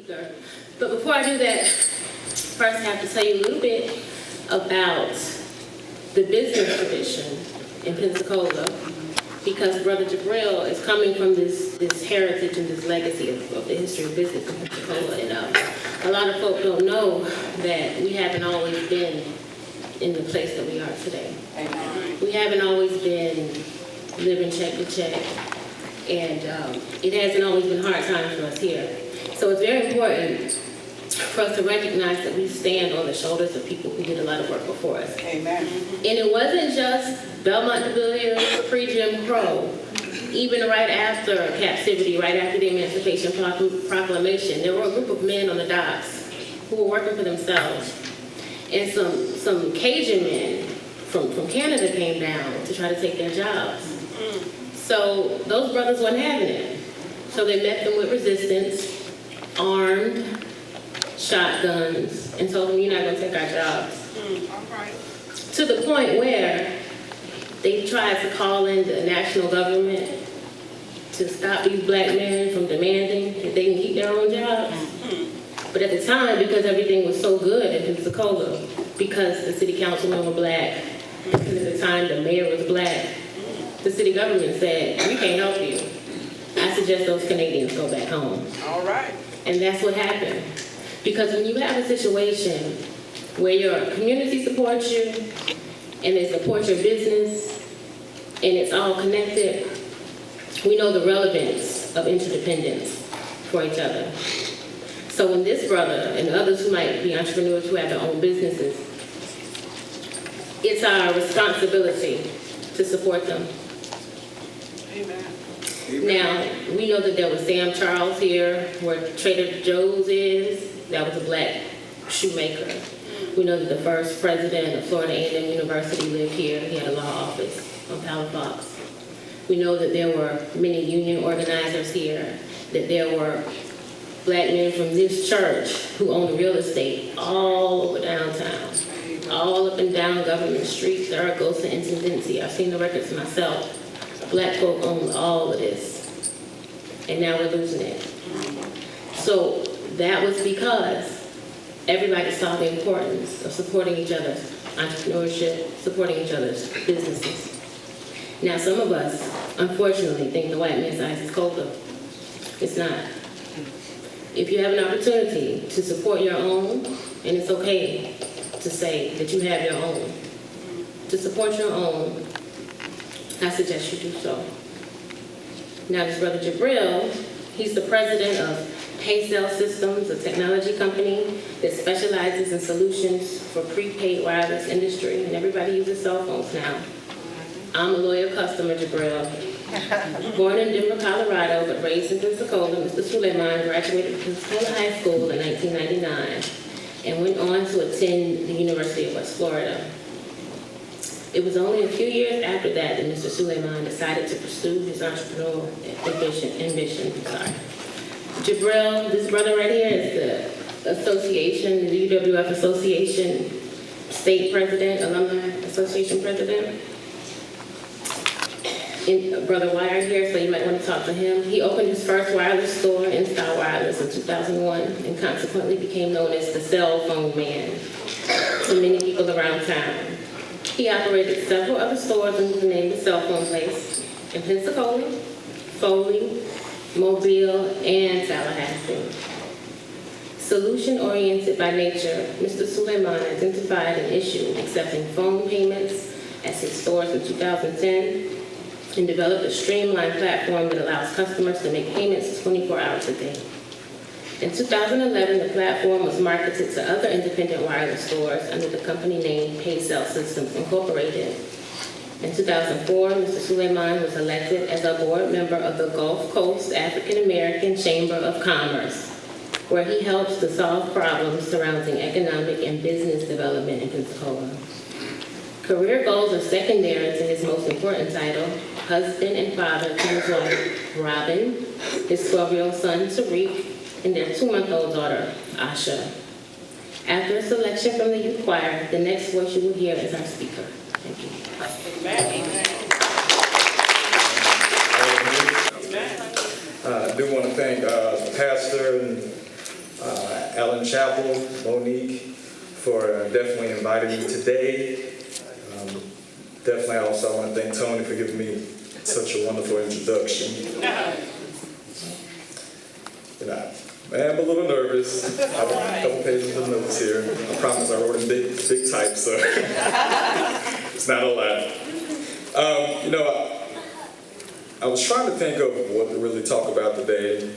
speaker. But before I do that, first I have to tell you a little bit about the business tradition in Pensacola, because Brother Jibril is coming from this heritage and this legacy of the history of business in Pensacola. And a lot of folk don't know that we haven't always been in the place that we are today. We haven't always been living check to check, and it hasn't always been hard times for us here. So it's very important for us to recognize that we stand on the shoulders of people who did a lot of work before us. Amen. And it wasn't just Belmont de Villiers, pre-Jim Crow. Even right after captivity, right after the Emancipation Proclamation, there were a group of men on the docks who were working for themselves. And some Cajun men from Canada came down to try to take their jobs. So those brothers weren't having it. So they met them with resistance, armed, shotguns, and told them, "You're not going to take our jobs." All right. To the point where they tried to call in the national government to stop these black men from demanding that they can keep their own jobs. But at the time, because everything was so good in Pensacola, because the city councilmen were black, because at the time the mayor was black, the city government said, "We can't help you. I suggest those Canadians go back home." All right. And that's what happened. Because when you have a situation where your community supports you, and they support your business, and it's all connected, we know the relevance of interdependence for each other. So when this brother and others who might be entrepreneurs who have their own businesses, it's our responsibility to support them. Amen. Now, we know that there was Sam Charles here, where Trader Joe's is. That was a black shoemaker. We know that the first president of Florida A&M University lived here. He had a law office on Palafox. We know that there were many union organizers here, that there were black men from this church who owned real estate all over downtown, all up and down Government Street, Zaragoza, and Intendencia. I've seen the records myself. Black folk own all of this, and now we're losing it. So that was because everybody saw the importance of supporting each other's entrepreneurship, supporting each other's businesses. Now, some of us, unfortunately, think the white man's ice is colder. It's not. If you have an opportunity to support your own, and it's okay to say that you have your own, to support your own, I suggest you do so. Now, this brother Jibril, he's the president of Paysell Systems, a technology company that specializes in solutions for prepaid wireless industry, and everybody uses cell phones now. I'm a loyal customer, Jibril. Born in Denver, Colorado, but raised in Pensacola, Mr. Sulaiman graduated from Pensacola High School in 1999 and went on to attend the University of West Florida. It was only a few years after that Mr. Sulaiman decided to pursue his entrepreneurial ambition. Jibril, this brother right here, is the association, the UWF Association State President, Alumni Association President. Brother Wire here, so you might want to talk to him. He opened his first wireless store, InStyle Wireless, in 2001, and consequently became known as the cell phone man to many people around town. He operated several other stores under the name of Cell Phone Place in Pensacola, Foley, Mobile, and Tallahassee. Solution-oriented by nature, Mr. Sulaiman identified an issue accepting phone payments at his stores in 2010 and developed a streamlined platform that allows customers to make payments 24 hours a day. In 2011, the platform was marketed to other independent wireless stores under the company name Paysell Systems Incorporated. In 2004, Mr. Sulaiman was elected as a board member of the Gulf Coast African American Chamber of Commerce, where he helps to solve problems surrounding economic and business development in Pensacola. Career goals are secondary to his most important title, husband and father to his wife, Robin, his 12-year-old son, Tariq, and their 2-month-old daughter, Asha. After a selection from the youth choir, the next voice you will hear is our speaker. Thank you. Amen. I do want to thank Pastor and Ellen Chapel, Monique, for definitely inviting me today. Definitely also I want to thank Tony for giving me such a wonderful introduction. I am a little nervous. I have a couple pages of notes here. I promise I wrote in big type, so it's not a lot. I was trying to think of what to really talk about today.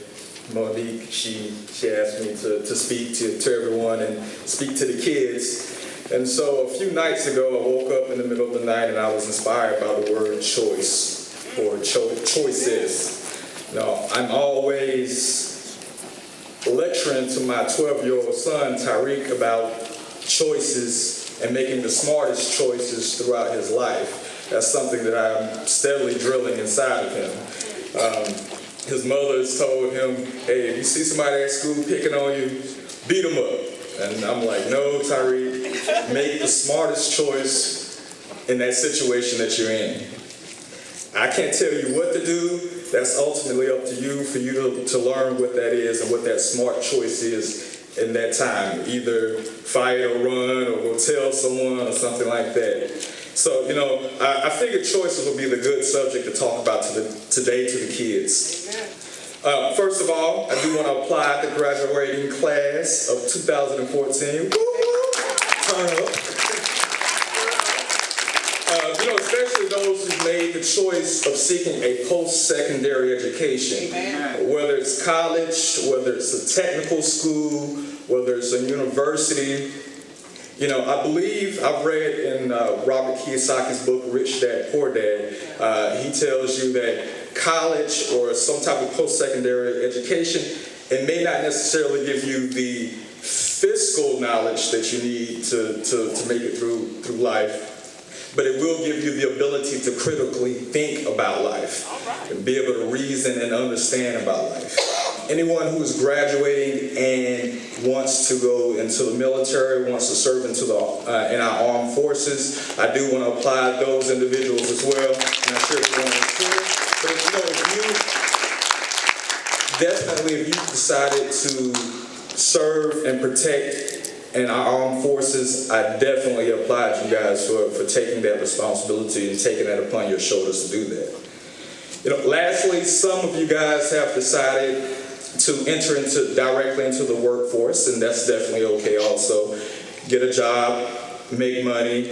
Monique, she asked me to speak to everyone and speak to the kids. And so a few nights ago, I woke up in the middle of the night and I was inspired by the word choice, or choices. I'm always lecturing to my 12-year-old son, Tariq, about choices and making the smartest choices throughout his life. That's something that I'm steadily drilling inside of him. His mother has told him, hey, if you see somebody at school picking on you, beat them up. And I'm like, no, Tariq, make the smartest choice in that situation that you're in. I can't tell you what to do. That's ultimately up to you, for you to learn what that is and what that smart choice is in that time. Either fight or run or go tell someone or something like that. So, I figured choices would be the good subject to talk about today to the kids. First of all, I do want to apply the graduating class of 2014. Turn up. Especially those who made the choice of seeking a post-secondary education. Amen. Whether it's college, whether it's a technical school, whether it's a university. I believe I've read in Robert Kiyosaki's book, Rich Dad, Poor Dad, he tells you that college or some type of post-secondary education, it may not necessarily give you the fiscal knowledge that you need to make it through life, but it will give you the ability to critically think about life and be able to reason and understand about life. Anyone who is graduating and wants to go into the military, wants to serve in our armed forces, I do want to apply those individuals as well. I'm not sure if you want to hear, but if you decided to serve and protect in our armed forces, I definitely applaud you guys for taking that responsibility and taking that upon your shoulders to do that. Lastly, some of you guys have decided to enter directly into the workforce, and that's definitely okay also. Get a job, make money,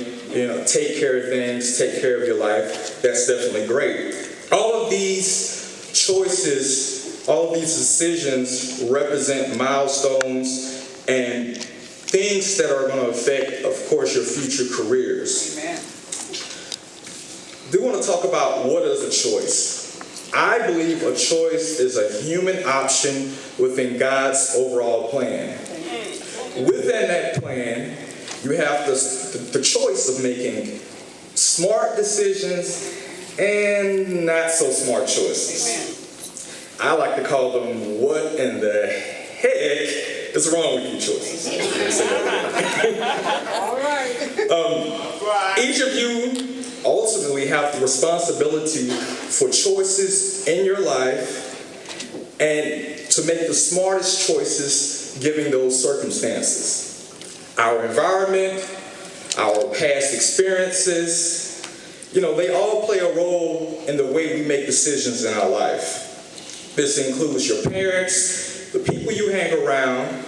take care of things, take care of your life. That's definitely great. All of these choices, all of these decisions represent milestones and things that are going to affect, of course, your future careers. Amen. I do want to talk about what is a choice. I believe a choice is a human option within God's overall plan. Within that plan, you have the choice of making smart decisions and not so smart choices. Amen. I like to call them what in the heck is wrong with you choices. All right. Each of you ultimately have the responsibility for choices in your life and to make the smartest choices given those circumstances. Our environment, our past experiences, they all play a role in the way we make decisions in our life. This includes your parents, the people you hang around,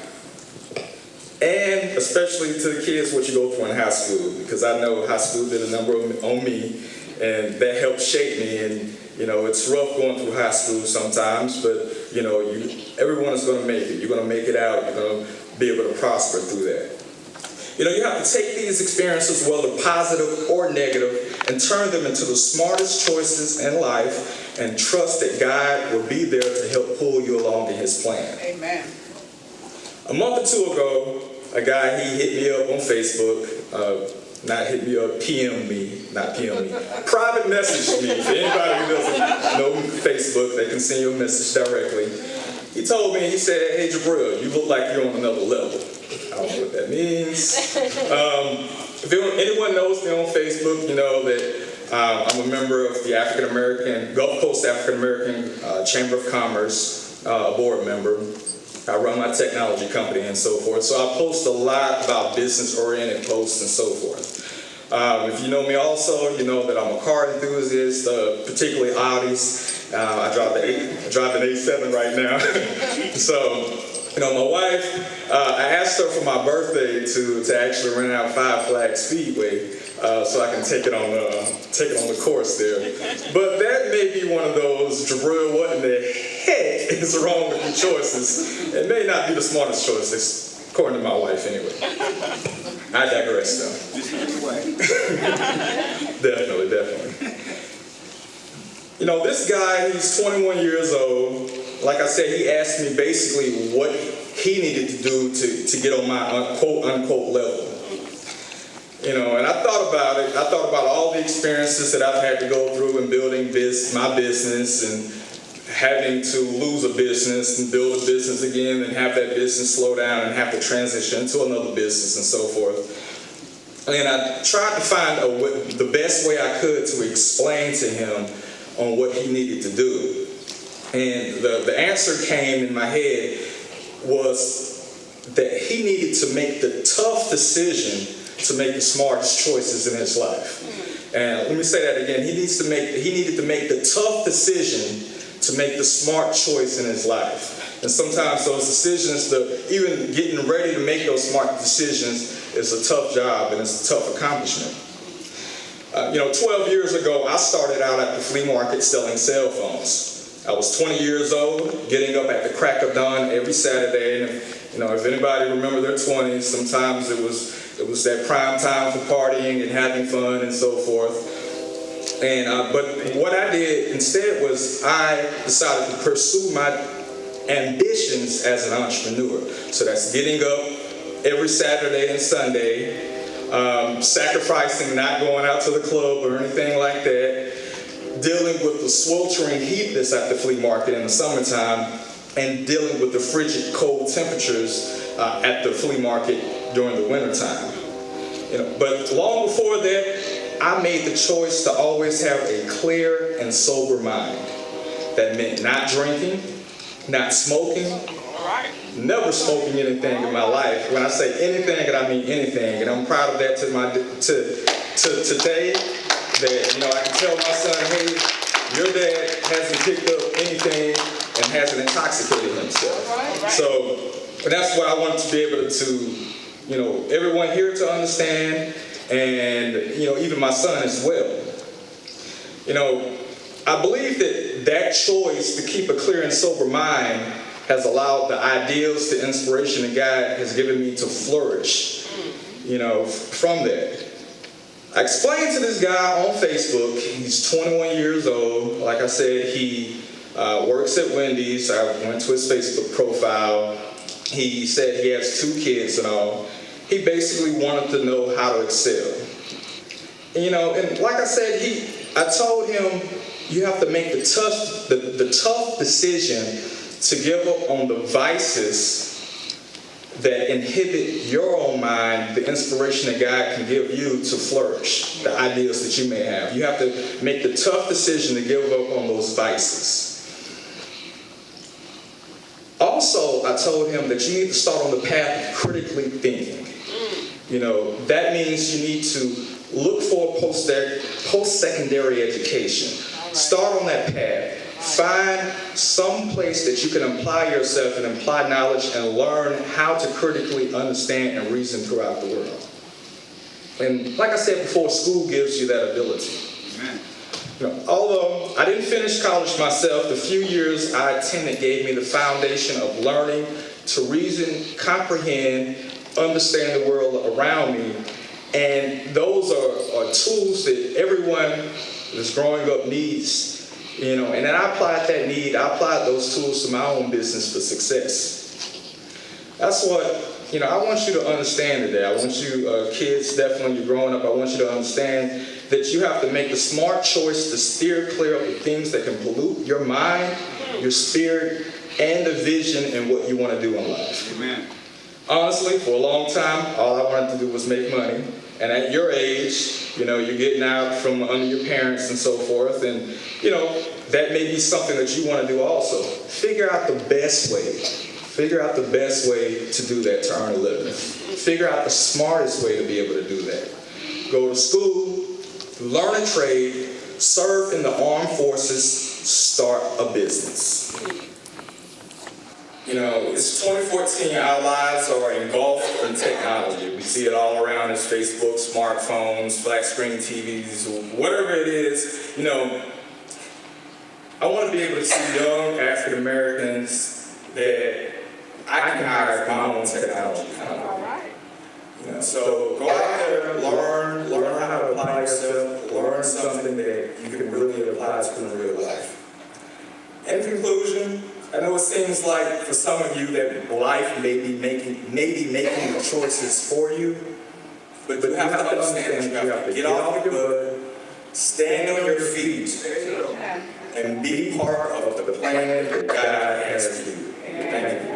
and especially to the kids what you go through in high school, because I know high school did a number on me, and that helped shape me. And it's rough going through high school sometimes, but everyone is going to make it. You're going to make it out. You're going to be able to prosper through that. You have to take these experiences, whether positive or negative, and turn them into the smartest choices in life, and trust that God will be there to help pull you along in His plan. Amen. A month or two ago, a guy, he hit me up on Facebook, not hit me up, PM me, private message me. For anybody who doesn't know Facebook, they can send you a message directly. He told me, he said, hey Jibril, you look like you're on another level. I don't know what that means. If anyone knows me on Facebook, you know that I'm a member of the Gulf Coast African American Chamber of Commerce, a board member. I run my technology company and so forth. So I post a lot about business-oriented posts and so forth. If you know me also, you know that I'm a car enthusiast, particularly Audis. I drive an A7 right now. So, you know, my wife, I asked her for my birthday to actually rent out Five Flag Speedway so I can take it on the course there. But that may be one of those, Jibril, what in the heck is wrong with your choices? It may not be the smartest choices, according to my wife anyway. I digress though. Definitely. You know, this guy, he's 21 years old. Like I said, he asked me basically what he needed to do to get on my quote-unquote level. You know, and I thought about it. I thought about all the experiences that I've had to go through in building my business and having to lose a business and build a business again and have that business slow down and have to transition to another business and so forth. And I tried to find the best way I could to explain to him on what he needed to do. And the answer came in my head was that he needed to make the tough decision to make the smartest choices in his life. And let me say that again. He needed to make the tough decision to make the smart choice in his life. And sometimes those decisions, even getting ready to make those smart decisions, is a tough job and it's a tough accomplishment. 12 years ago, I started out at the flea market selling cell phones. I was 20 years old, getting up at the crack of dawn every Saturday. And if anybody remember their 20s, sometimes it was that prime time for partying and having fun and so forth. And but what I did instead was I decided to pursue my ambitions as an entrepreneur. So that's getting up every Saturday and Sunday, sacrificing not going out to the club or anything like that, dealing with the sweltering heat that's at the flea market in the summertime, and dealing with the frigid cold temperatures at the flea market during the wintertime. But long before that, I made the choice to always have a clear and sober mind. That meant not drinking, not smoking, never smoking anything in my life. When I say anything, I mean anything, and I'm proud of that to today. That I can tell my son, hey, your dad hasn't picked up anything and hasn't intoxicated himself. So that's what I want to be able to, everyone here to understand, and even my son as well. I believe that choice to keep a clear and sober mind has allowed the ideals, the inspiration that God has given me to flourish, from that. I explained to this guy on Facebook, he's 21 years old. Like I said, he works at Wendy's. I went to his Facebook profile. He said he has 2 kids and all. He basically wanted to know how to excel. And like I said, I told him you have to make the tough decision to give up on the vices that inhibit your own mind, the inspiration that God can give you to flourish, the ideals that you may have. You have to make the tough decision to give up on those vices. Also, I told him that you need to start on the path of critically thinking. That means you need to look for post-secondary education. Start on that path. Find some place that you can apply yourself and apply knowledge and learn how to critically understand and reason throughout the world. And like I said before, school gives you that ability. Amen. Although I didn't finish college myself, the few years I attended gave me the foundation of learning to reason, comprehend, understand the world around me. And those are tools that everyone that's growing up needs. And then I applied those tools to my own business for success. That's what, I want you to understand today. I want you, kids, definitely, you're growing up, I want you to understand that you have to make the smart choice to steer clear of the things that can pollute your mind, your spirit, and the vision and what you want to do in life. Amen. Honestly, for a long time, all I wanted to do was make money. And at your age, you're getting out from under your parents and so forth. And, that may be something that you want to do also. Figure out the best way. Figure out the best way to do that, to earn a living. Figure out the smartest way to be able to do that. Go to school, learn a trade, serve in the armed forces, start a business. You know, it's 2014, our lives are engulfed in technology. We see it all around us: Facebook, smartphones, flat screen TVs, whatever it is. You know, I want to be able to see young African Americans that I can hire my own technology company. All right. You know, so go out there, learn how to apply yourself, learn something that you can really apply to in real life. In conclusion, I know it seems like for some of you that life may be making the choices for you, but you have to understand that you have to get off your butt, stand on your feet, and be part of the plan that God has for you. Thank you.